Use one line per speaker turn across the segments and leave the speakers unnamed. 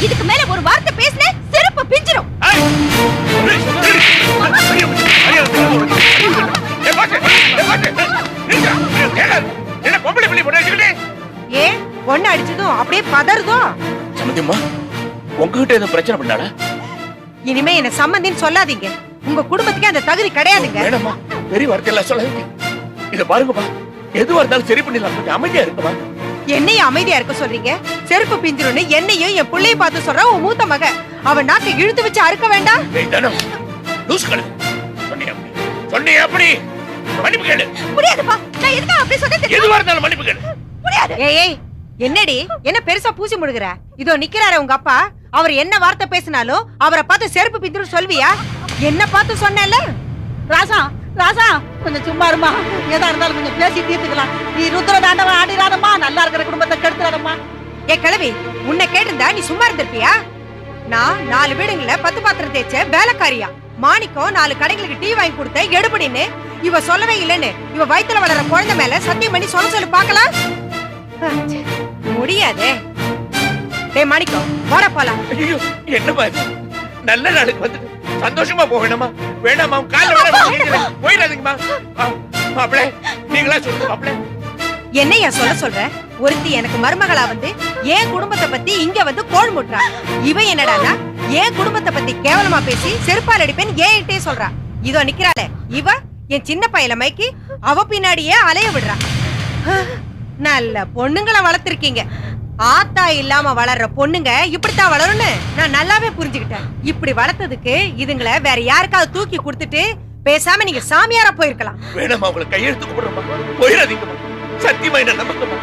இதுக்கு மேல ஒரு வார்த்தை பேசின செருப்பு பிஞ்சிரும்.
ஏன் பொண்ணு அடிச்சதும் அப்படியே பதறுதோ?
சம்பந்தியம்மா, உங்ககிட்ட எதுவும் பிரச்சனை பண்ணாடா?
இனிமே என்ன சம்பந்தின்னு சொல்லாதீங்க. உங்க குடும்பத்துக்கு அந்த தகுதி கிடையாதுங்க.
வேணாம்மா, பெரிய வார்த்தையெல்லாம் சொல்லாதீங்க. இத பாருங்கப்பா, எதுவா இருந்தாலும் சரி பண்ணிடலாம். கொஞ்சம் அமைதியா இருக்குமா?
என்னையும் அமைதியா இருக்க சொல்றீங்க? செருப்பு பிஞ்சிரும்னு என்னையும் என் பிள்ளைய பார்த்து சொல்ற உன் மூத்த மக. அவன் நாக்கு இழுத்து வச்சு அறுக்க வேண்டாம்.
சொன்னியா அப்படி? மன்னிப்பு கேளு.
முடியாதுப்பா, நான் எதுக்கு அப்படி சொன்னேன்?
எதுவா இருந்தாலும் மன்னிப்பு கேளு.
முடியாது.
ஏய் என்னடி என்ன பெருசா பூசி முடுகுற? இதோ நிக்கிறாரு உங்க அப்பா. அவர் என்ன வார்த்தை பேசினாலும் அவரை பார்த்து செருப்பு பிஞ்சிரும் சொல்வியா? என்ன பார்த்து சொன்னேன்ல?
ராசா ராசா கொஞ்சம் சும்மா இருமா. எதா இருந்தாலும் கொஞ்சம் பேசி தீர்த்துக்கலாம். நீ ருத்ர தாண்டவன் ஆடிராதம்மா. நல்லா இருக்கிற குடும்பத்தை கெடுத்துறாதம்மா.
ஏ கிழவி, உன்னை கேட்டிருந்தா நீ சும்மா இருந்திருப்பியா? நான் 4 வீடுங்கள 10 பாத்திரம் தேய்ச்ச வேலைக்காரியா. மாணிக்கம் 4 கடைகளுக்கு டீ வாங்கி கொடுத்த எடுபடின்னு இவ சொல்லவே இல்லைன்னு இவ வயித்துல வளர குழந்தை மேல சத்தியம் பண்ணி சொல்லு பாக்கலாம். முடியாதே. டேய் மாணிக்கம், வாடா போலாம்.
ஐயோ, என்னப்பா இது? நல்ல நாளுக்கு வந்துட்டு சந்தோஷமா போக வேணாமா? வேணாமா, கால்ல விட போயிடாதீங்கம்மா. மாப்பிளே, நீங்களா சொல்லுங்க மாப்பிளே.
என்னையா சொல்ற? ஒருத்தி எனக்கு மருமகளா வந்து என் குடும்பத்தை பத்தி இங்க வந்து கோல் முட்டுறா. இவ என்னடானா என் குடும்பத்தை பத்தி கேவலமா பேசி செருப்பால் அடிப்பேன் ஏன்ட்டே சொல்றா. இதோ நிக்கிறாளே இவ என் சின்ன பையல மைக்கி அவ பின்னாடியே அலைய விடுறா. நல்ல பொண்ணுங்களை வளர்த்திருக்கீங்க. ஆத்தா இல்லாம வளர்ற பொண்ணுங்க இப்படித்தான் வளரும்னு நான் நல்லாவே புரிஞ்சுக்கிட்டேன். இப்படி வளர்த்ததுக்கு இதுங்களை வேற யாருக்காவது தூக்கி கொடுத்துட்டு பேசாம நீங்க சாமியாரா போயிருக்கலாம்.
வேணாமா, உங்களை கையெழுத்து கூப்பிடுறோமா? போயிடாதீங்கம்மா, சத்தியமா என்ன நம்புங்கம்மா.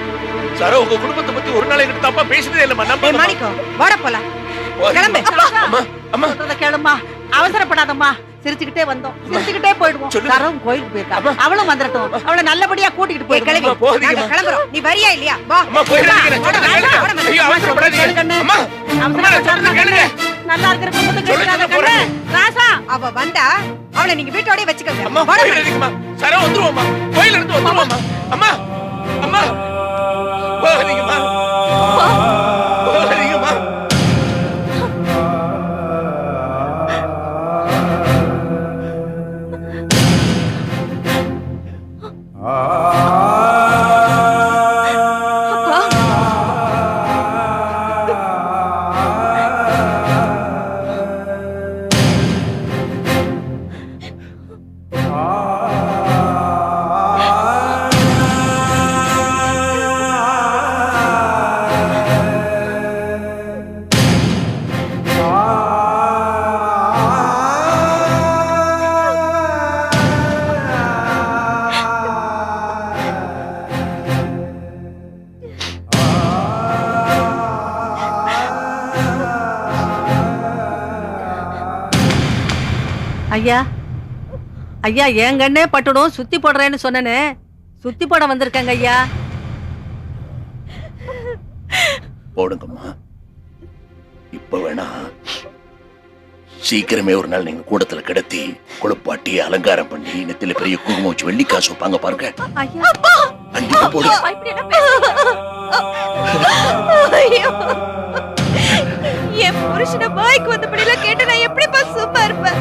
சார உங்க குடும்பத்தை பத்தி ஒரு நாள் என்கிட்ட தப்பா பேசினதே இல்லம்மா. நம்ப
மாணிக்கம், வாட போலாம். கிளம்பு.
அம்மா அம்மா
கேளுமா, அவசரப்படாதம்மா. சிரிச்சுக்கிட்டே வந்தோம், சிரிச்சுக்கிட்டே போயிடுவோம். தரம் கோயிலுக்கு போயிருக்கா, அவளும் வந்துடட்டும். அவளை நல்லபடியா கூட்டிட்டு போய்
கிளம்புறோம். நீ வரியா இல்லையா? வா.
நல்லா இருக்கிற குடும்பத்துக்கு ராசா
அவ வந்தா அவளை நீங்க வீட்டோடய வச்சுக்கோங்க.
சர வந்துருவோம்மா, கோயில இருந்து வந்துருவோம்மா. அம்மா அம்மா போகாதீங்கம்மா, போகாதீங்கம்மா.
ஐயா ஐயா, என் கண்ணே பட்டுடும். சுத்தி போடுறேன்னு சொன்னனே, சுத்தி போட வந்திருக்காங்க ஐயா.
போடுங்கம்மா. இப்ப வேணா சீக்கிரமே ஒரு நாள் நீங்க கூடத்துல கிடத்தி குளிப்பாட்டி அலங்காரம் பண்ணி நெத்தில பெரிய குங்குமம் வச்சு வெள்ளி காசு வைப்பாங்க பாருங்க.
என் புருஷனை வாய்க்கு வந்தபடியில கேட்டு நான் எப்படி சும்மா இருப்பேன்?